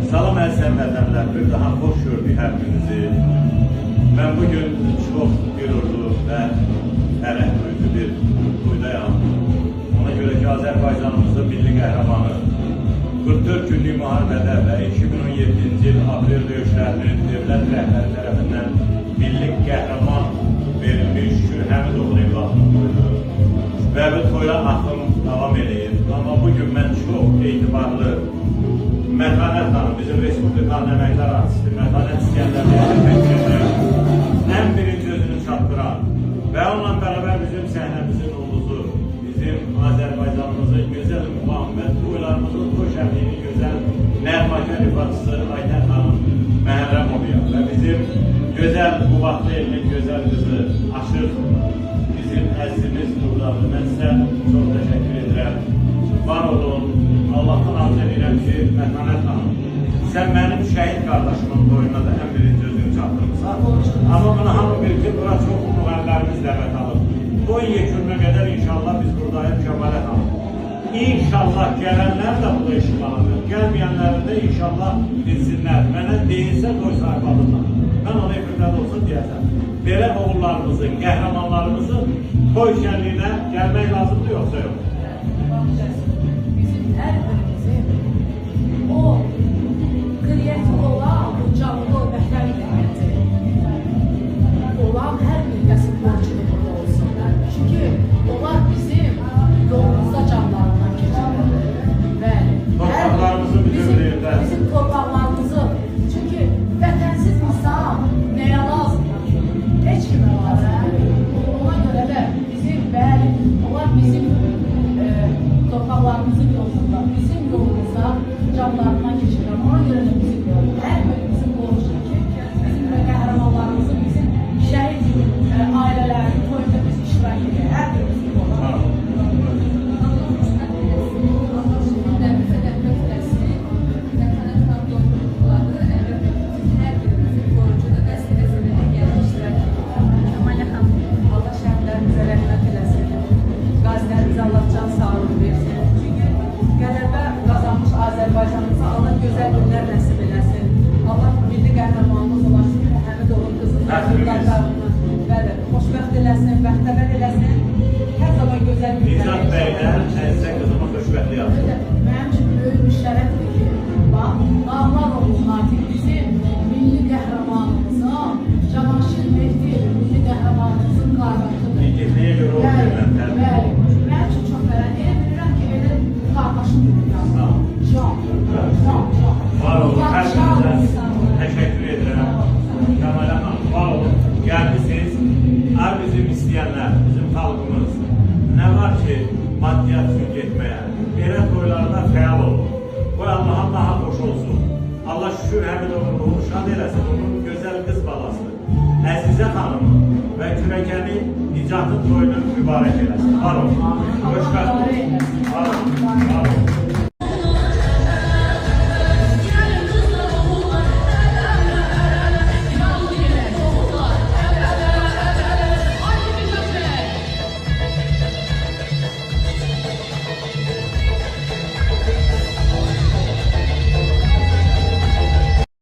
Salam əziz həmvətənlər, bir daha xoş gördük hər birinizi. Mən bugün çox qürurlu və fərəh duyduğu bir buydayam. Ona görə ki, Azərbaycanımızın milli qəhrəmanı 44 günlük müharibədə və 2017-ci il aprel döyüşlərinin dövlət rəhbəri tərəfindən milli qəhrəman verilmiş Şükür Həmidoğlu evladını qoydu. Və bu toya axım davam edir. Amma bugün mən çox etibarlı Mətanət xanım, bizim Respublikanın əməkdar artisti, Mətanət İskəndərliyə ən birinci özünü çatdıran və onunla bərabər bizim səhnəmizin ulduzu, bizim Azərbaycanımızın gözəl muğam və toylarımızın toy şəhərliyinin gözəl nəğməkar ifaçısı Aytən xanım Məhərrəmovya və bizim gözəl bu vaxtı elinin gözəl qızı Aşıq, bizim əzizimiz buradadır. Mən sizə çox təşəkkür edirəm. Var olun. Allah'tan arz edirəm ki, Mətanət xanım, sən mənim şəhid qardaşımın toyuna da ən birinci özünü çatdırmışsan. Amma buna hamı bilir ki, bura çox müğənnilərimiz dəvət alır. Toy yekununa qədər inşallah biz buradayıq Kəmalə xanım. İnşallah gələnlər də burada işlanır. Gəlməyənlərin də inşallah bilsinlər. Mənə deyilsə toy sahibi alırlar. Mən ona efirdə də olsa deyəcəm. Belə oğullarımızın, qəhrəmanlarımızın toy şənliyinə gəlmək lazımdır, yoxsa yox? Her birimizin o kıymetli olan, o canlı vətən qiyməti olan hər bir kəsin borcunu burada olsunlar. Çünki onlar bizim yolumuzda canlarından keçirlər. Və bizim torpaqlarımızı, çünki vətənsiz insan nəyə lazımdır? Heç kimə lazımdır. Ona görə də onlar bizim torpaqlarımızın yolunda, bizim yolumuzda canlarından geçirəm. Ona görə də bizim yolumuz, hər birimizin borcludur ki, bizim qəhrəmanlarımızın, bizim şəhid ailələrinin toyunda biz iştirak edək. Hər birimizin borcludur. Azərbaycanımıza Allah gözəl günlər nəsib eləsin. Allah milli qəhrəmanımız olan Şükür Həmidoğlu qızının bəli, xoşbəxt eləsin, bəxtəvər eləsin. Hər zaman gözəl günlər. Nizam bəylər, sizə qızıma xoşbəxtlik alsın. Mənim üçün böyük bir şərəfdir ki, dağlar olun artıq bizim milli qəhrəmanımızın, Cavanşir Mehdi milli qəhrəmanımızın qardaşıdır. Nəyə görə o görməm? Bəli, mənim üçün çox fərəh. Elə bilirəm ki, elə qardaşım bilirəm. Var olun, hər birinizə təşəkkür edirəm. Kəmalə xanım, var olun, gəlmişsiniz. Hər bizim istəyənlər, bizim xalqımız nə var ki, maddiyyat üçün getməyə, belə toylarda fəal olun. Qoy Allah'ın daha xoş olsun. Allah Şükür Həmidoğlu şad eləsin, onun gözəl qız balası, Əzizə xanımı və kürəkəni Nicatın toyunu mübarək eləsin. Var olun, xoşbəxt olun. Var olun, var olun.